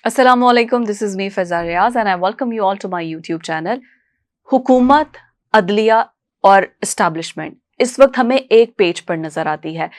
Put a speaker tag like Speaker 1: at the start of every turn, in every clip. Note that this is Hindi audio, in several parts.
Speaker 1: Assalamualaikum, this is me Faiza Riaz and I welcome you all to my YouTube channel। हुकूमत, अदलिया और इस्टेब्लिशमेंट इस वक्त हमें एक पेज पर नजर आती है।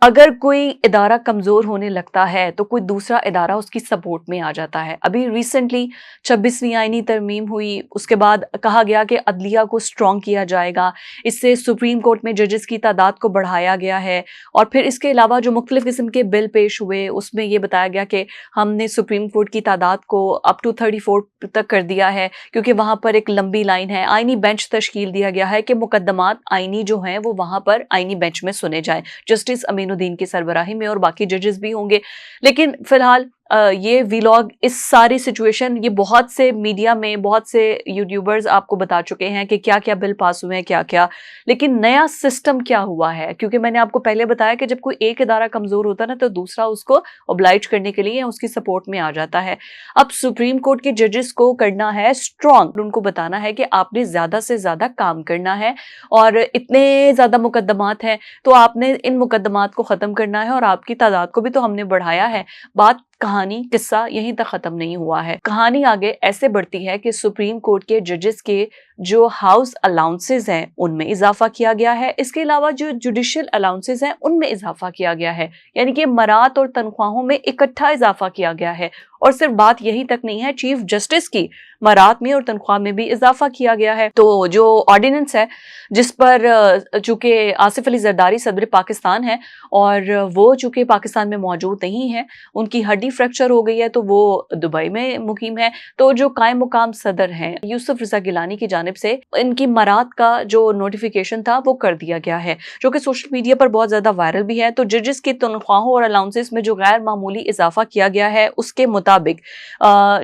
Speaker 1: अगर कोई इदारा कमजोर होने लगता है तो कोई दूसरा इदारा उसकी सपोर्ट में आ जाता है। अभी रिसेंटली 26वीं आईनी तरमीम हुई, उसके बाद कहा गया कि अदलिया को स्ट्रॉन्ग किया जाएगा, इससे सुप्रीम कोर्ट में जजेस की तादाद को बढ़ाया गया है। और फिर इसके अलावा जो मुख्तलिफ किस्म के बिल पेश हुए उसमें यह बताया गया कि हमने सुप्रीम कोर्ट की तादाद को अप टू 34 तक कर दिया है, क्योंकि वहाँ पर एक लंबी लाइन है। आईनी बेंच तश्कील दिया गया है कि मुकदमात आईनी जो हैं वो वहाँ पर आईनी बेंच में सुने जाएं, जस्टिस अमीनुद्दीन की सरबराही में, और बाकी जजेस भी होंगे। लेकिन फिलहाल ये वीलॉग, इस सारी सिचुएशन, ये बहुत से मीडिया में बहुत से यूट्यूबर्स आपको बता चुके हैं कि क्या क्या बिल पास हुए हैं, क्या क्या। लेकिन नया सिस्टम क्या हुआ है, क्योंकि मैंने आपको पहले बताया कि जब कोई एक इदारा कमजोर होता है ना तो दूसरा उसको ओब्लाइज करने के लिए उसकी सपोर्ट में आ जाता है। अब सुप्रीम कोर्ट के जजेस को करना है स्ट्रॉन्ग, उनको बताना है कि आपने ज्यादा से ज्यादा काम करना है और इतने ज्यादा मुकदमात हैं तो आपने इन मुकदमात को खत्म करना है, और आपकी तादाद को भी तो हमने बढ़ाया है। बात, कहानी, किस्सा यहीं तक खत्म नहीं हुआ है। कहानी आगे ऐसे बढ़ती है कि सुप्रीम कोर्ट के जजेस के जो हाउस अलाउंसेस हैं उनमें इजाफा किया गया है। इसके अलावा जो जुडिशियल अलाउंसेस हैं उनमें इजाफा किया गया है, यानी कि मरात और तनख्वाहों में इकट्ठा इजाफा किया गया है। और सिर्फ बात यही तक नहीं है, चीफ जस्टिस की मरात में और तनख्वाह में भी इजाफा किया गया है। तो जो ऑर्डिनेंस है जिस पर चूंकि आसिफ अली जरदारी सदर पाकिस्तान है और वो चूंकि पाकिस्तान में मौजूद नहीं है, उनकी हड्डी फ्रैक्चर हो गई है तो वो दुबई में मुकीम है, तो जो कायम मुकाम सदर हैं यूसुफ रजा गिलानी की जानिब से इनकी मरात का जो नोटिफिकेशन था वो कर दिया गया है, जो कि सोशल मीडिया पर बहुत ज्यादा वायरल भी है। तो जजेस की तनख्वाहों और अलाउंसेस में जो गैर मामूली इजाफा किया गया है उसके मुताबिक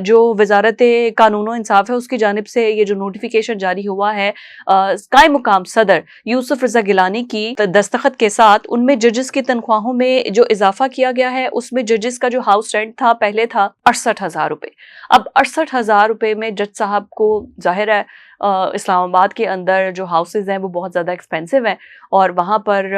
Speaker 1: जो वजारत कानून और इंसाफ है उसकी जानिब से ये जो नोटिफिकेशन जारी हुआ है कायम मुकाम सदर यूसुफ रजा गिलानी की दस्तखत के साथ, उनमें जजेस की तनख्वाहों में जो इजाफा किया गया है उसमें जजेस का जो हाउस रेंट था पहले था 68,000 रुपए। अब 68,000 रुपए में जज साहब को, जाहिर है इस्लामाबाद के अंदर जो हाउसेज हैं वो बहुत ज़्यादा एक्सपेंसिव हैं और वहाँ पर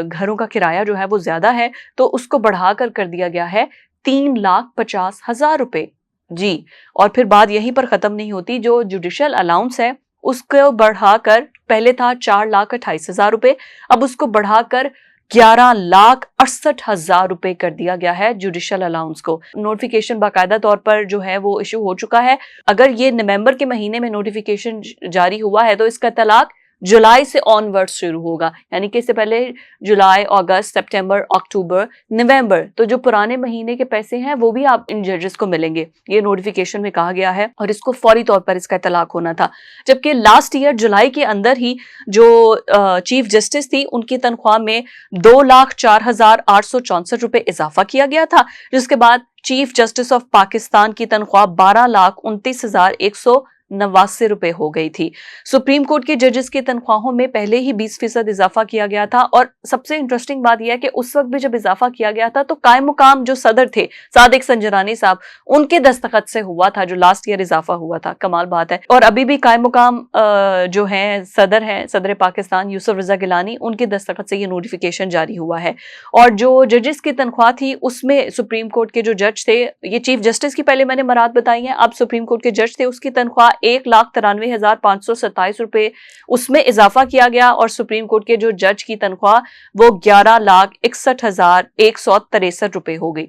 Speaker 1: घरों का किराया जो है वो ज़्यादा है, तो उसको बढ़ाकर कर दिया गया है 3,50,000 रुपए जी। और फिर बात यहीं पर ख़त्म नहीं होती, जो जुडिशियल अलाउंस है उसको बढ़ाकर, पहले था 4,28,000 रुपए, अब उसको बढ़ाकर 11,68,000 रुपए कर दिया गया है जुडिशियल अलाउंस को। नोटिफिकेशन बाकायदा तौर पर जो है वो इशू हो चुका है। अगर ये नवंबर के महीने में नोटिफिकेशन जारी हुआ है तो इसका तलाक जुलाई से ऑनवर्ड शुरू होगा, यानी कि इससे पहले जुलाई, अगस्त, सितंबर, अक्टूबर, नवंबर, तो जो पुराने महीने के पैसे हैं वो भी आप इन जजेस को मिलेंगे, ये नोटिफिकेशन में कहा गया है। और इसको फौरी तौर पर इसका तलाक होना था, जबकि लास्ट ईयर जुलाई के अंदर ही जो चीफ जस्टिस थी उनकी तनख्वाह में 2,04,864 रुपए इजाफा किया गया था, जिसके बाद चीफ जस्टिस ऑफ पाकिस्तान की तनख्वाह 12,29,189 रुपए हो गई थी। सुप्रीम कोर्ट के जजेस की तनख्वाहों में पहले ही 20% इजाफा किया गया था, और सबसे इंटरेस्टिंग बात यह है कि उस वक्त भी जब इजाफा किया गया था तो कायम मुकाम जो सदर थे सादिक संजरानी साहब, उनके दस्तखत से हुआ था जो लास्ट ईयर इजाफा हुआ था। कमाल बात है। और अभी भी कायम मुकाम जो है सदर पाकिस्तान यूसुफ रजा गिलानी, उनके दस्तखत से ये नोटिफिकेशन जारी हुआ है। और जो जजेस की तनख्वाह थी उसमें सुप्रीम कोर्ट के जो जज थे, ये चीफ जस्टिस की पहले मैंने मरात बताई है, अब सुप्रीम कोर्ट के जज थे उसकी तनख्वाह 1,93,527 रुपए, उसमें इजाफा किया गया। और सुप्रीम कोर्ट के जो जज की तनख्वाह वो 11,61,163 रुपए हो गई।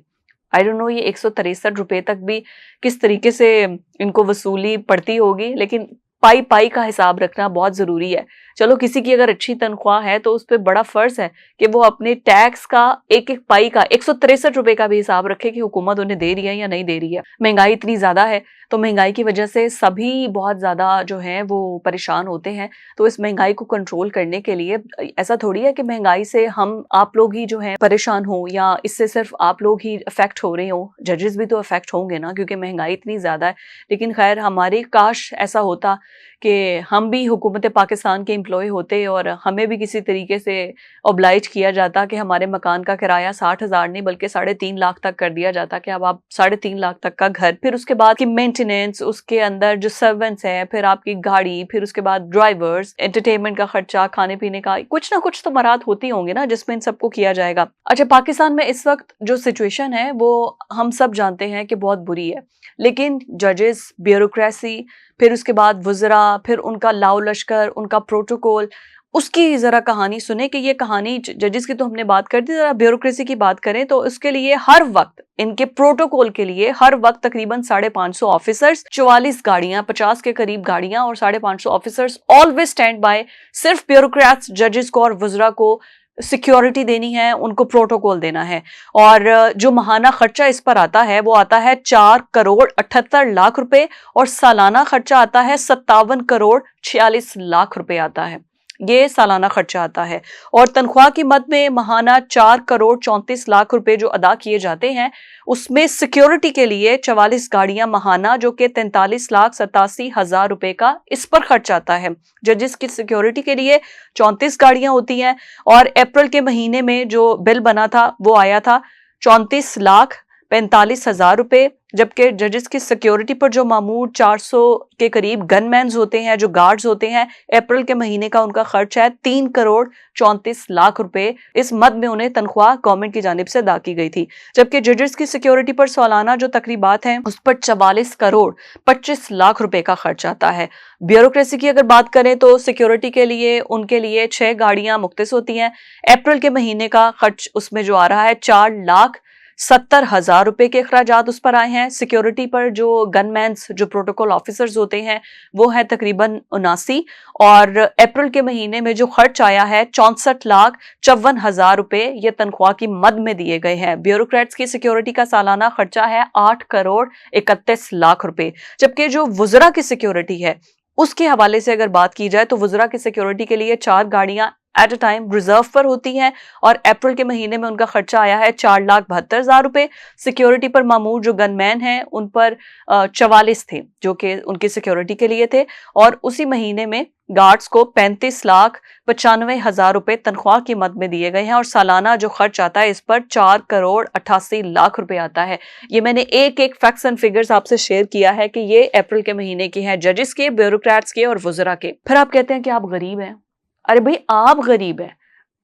Speaker 1: आई डोंट नो ये 163 रुपए तक भी किस तरीके से इनको वसूली पड़ती होगी, लेकिन पाई पाई का हिसाब रखना बहुत जरूरी है। चलो, किसी की अगर अच्छी तनख्वाह है तो उस पर बड़ा फर्ज है कि वो अपने टैक्स का एक एक पाई का 163 रुपए का भी हिसाब रखे कि हुकूमत उन्हें दे रही है या नहीं दे रही है। महंगाई इतनी ज्यादा है तो महंगाई की वजह से सभी बहुत ज्यादा जो है वो परेशान होते हैं। तो इस महंगाई को कंट्रोल करने के लिए ऐसा थोड़ी है कि महंगाई से हम आप लोग ही जो है परेशान हो या इससे सिर्फ आप लोग ही अफेक्ट हो रहे हो, जजेस भी तो अफेक्ट होंगे ना, क्योंकि महंगाई इतनी ज्यादा है। लेकिन खैर, हमारे काश ऐसा होता कि हम भी हुकूमत पाकिस्तान के एम्प्लॉय होते और हमें भी किसी तरीके से ऑब्लाइज किया जाता कि हमारे मकान का किराया 60,000 नहीं बल्कि 3.5 लाख तक कर दिया जाता कि अब आप 3.5 लाख तक का घर, फिर उसके बाद की मेंटेनेंस, उसके अंदर जो सर्वेंट्स हैं, फिर आपकी गाड़ी, फिर उसके बाद ड्राइवर्स, एंटरटेनमेंट का खर्चा, खाने पीने का, कुछ ना कुछ तो मरात होती होंगे ना जिसमें इन सबको किया जाएगा। अच्छा, पाकिस्तान में इस वक्त जो सिचुएशन है वो हम सब जानते हैं कि बहुत बुरी है, लेकिन जजेस, ब्यूरोक्रेसी, फिर उसके बाद वुज़रा, फिर उनका लाओ लश्कर, उनका प्रोटोकॉल, उसकी जरा कहानी सुने कि ये कहानी जजेस की तो हमने बात कर दी, जरा ब्यूरोक्रेसी की बात करें तो उसके लिए हर वक्त इनके प्रोटोकॉल के लिए हर वक्त तकरीबन 550 ऑफिसर्स, 44 गाड़ियां, 50 के करीब गाड़ियां और 550 ऑफिसर्स ऑलवेज स्टैंड बाय, सिर्फ ब्यूरोक्रेट्स, जजेस को और वुज़रा को सिक्योरिटी देनी है, उनको प्रोटोकॉल देना है। और जो महाना खर्चा इस पर आता है वो आता है 4 करोड़ 78 लाख रुपए और सालाना खर्चा आता है 57 करोड़ 46 लाख रुपए आता है। ये सालाना खर्चा आता है। और तनख्वाह की मद में महाना 4 करोड़ 34 लाख रुपए जो अदा किए जाते हैं, उसमें सिक्योरिटी के लिए 44 गाड़ियां महाना जो कि 43,87,000 रुपए का इस पर खर्च आता है। जजेस की सिक्योरिटी के लिए 34 गाड़ियां होती हैं और अप्रैल के महीने में जो बिल बना था वो आया था 34,45,000 रुपए, जबकि जजेस की सिक्योरिटी पर जो मामूल 400 के करीब गनमैन्स होते हैं, जो गार्ड्स होते हैं, अप्रैल के महीने का उनका खर्च है 3 करोड़ 34 लाख रुपए। इस मद में उन्हें तनख्वाह गवर्नमेंट की जानिब से अदा की गई थी, जबकि जजेस की सिक्योरिटी पर सालाना जो तकरीबात हैं उस पर 44 करोड़ 25 लाख रुपए का खर्च आता है। ब्यूरोक्रेसी की अगर बात करें तो सिक्योरिटी के लिए उनके लिए 6 गाड़ियां मुख्तस होती हैं। अप्रैल के महीने का खर्च उसमें जो आ रहा है 4,70,000 रुपए के अखराजात उस पर आए हैं। सिक्योरिटी पर जो गनमैन्स, जो प्रोटोकॉल ऑफिसर्स होते हैं वो है तकरीबन 79, और अप्रैल के महीने में जो खर्च आया है 64,54,000 रुपए ये तनख्वाह की मद में दिए गए हैं। ब्यूरोक्रेट्स की सिक्योरिटी का सालाना खर्चा है 8 करोड़ 31 लाख रुपए, जबकि जो वुज़रा की सिक्योरिटी है उसके हवाले से अगर बात की जाए तो वुज़रा की सिक्योरिटी के लिए 4 गाड़ियां एट अ टाइम रिजर्व पर होती हैं और अप्रैल के महीने में उनका खर्चा आया है 4,72,000 रुपए। सिक्योरिटी पर मामूल जो गनमैन हैं उन पर 44 थे जो कि उनकी सिक्योरिटी के लिए थे, और उसी महीने में गार्ड्स को 35,95,000 रुपए तनख्वाह की मद में दिए गए हैं और सालाना जो खर्च आता है इस पर 4 करोड़ 88 लाख रुपए आता है। ये मैंने एक एक फैक्ट्स एंड फिगर्स आपसे शेयर किया है कि ये अप्रैल के महीने के हैं, जजेस के, ब्यूरोक्रेट्स के और वुज़रा के। फिर आप कहते हैं कि आप गरीब हैं। अरे भाई, आप गरीब हैं,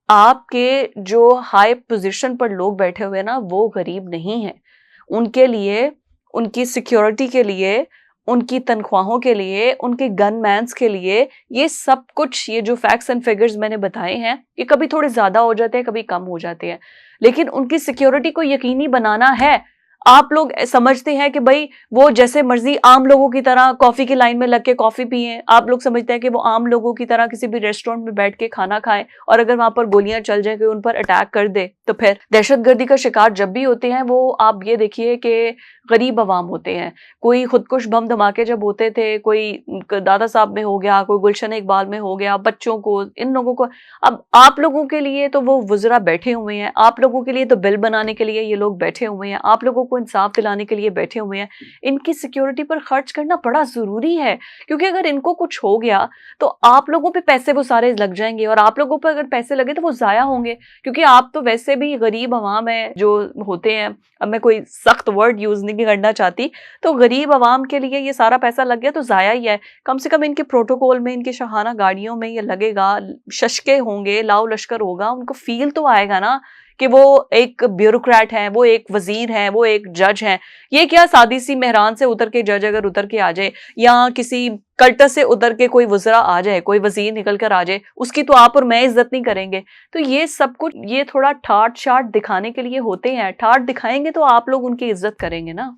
Speaker 1: आपके जो हाई पोजीशन पर लोग बैठे हुए हैं ना वो गरीब नहीं है। उनके लिए, उनकी सिक्योरिटी के लिए, उनकी तनख्वाहों के लिए, उनके गनमैन्स के लिए, ये सब कुछ, ये जो फैक्ट्स एंड फिगर्स मैंने बताए हैं ये कभी थोड़े ज्यादा हो जाते हैं, कभी कम हो जाते हैं, लेकिन उनकी सिक्योरिटी को यकीनी बनाना है। आप लोग समझते हैं कि भाई वो जैसे मर्जी आम लोगों की तरह कॉफी की लाइन में लग के कॉफी पिए, आप लोग समझते हैं कि वो आम लोगों की तरह किसी भी रेस्टोरेंट में बैठ के खाना खाएं और अगर वहां पर गोलियां चल जाए, कोई उन पर अटैक कर दे, तो फिर दहशतगर्दी का शिकार जब भी होते हैं वो आप ये देखिए कि गरीब अवाम होते हैं। कोई खुदकुश बम धमाके जब होते थे, कोई दादा साहब में हो गया, कोई गुलशन इकबाल में हो गया, बच्चों को, इन लोगों को, अब आप लोगों के लिए तो वो वुज़रा बैठे हुए हैं, आप लोगों के लिए तो बिल बनाने के लिए ये लोग बैठे हुए हैं, आप लोगों को इंसाफ दिलाने के लिए बैठे हुए हैं। इनकी सिक्योरिटी पर खर्च करना बड़ा जरूरी है, क्योंकि अगर इनको कुछ हो गया तो आप लोगों पे पैसे वो सारे लग जाएंगे, और आप लोगों पर अगर पैसे लगे तो वो जाया होंगे, क्योंकि आप तो वैसे भी गरीब अवाम है जो होते हैं। अब मैं कोई सख्त वर्ड यूज नहीं करना चाहती, तो गरीब अवाम के लिए ये सारा पैसा लग गया तो जाया ही है। कम से कम इनके प्रोटोकॉल में, इनकी शाहाना गाड़ियों में ये लगेगा, शशके होंगे, लाओ लश्कर होगा, उनको फील तो आएगा ना कि वो एक ब्यूरोक्रेट हैं, वो एक वजीर हैं, वो एक जज हैं। ये क्या सादी सी मेहरान से उतर के जज अगर उतर के आ जाए, या किसी कल्टस से उतर के कोई वज़रा आ जाए, कोई वजीर निकल कर आ जाए, उसकी तो आप और मैं इज्जत नहीं करेंगे। तो ये सब कुछ ये थोड़ा ठाट शाट दिखाने के लिए होते हैं। ठाट दिखाएंगे तो आप लोग उनकी इज्जत करेंगे ना।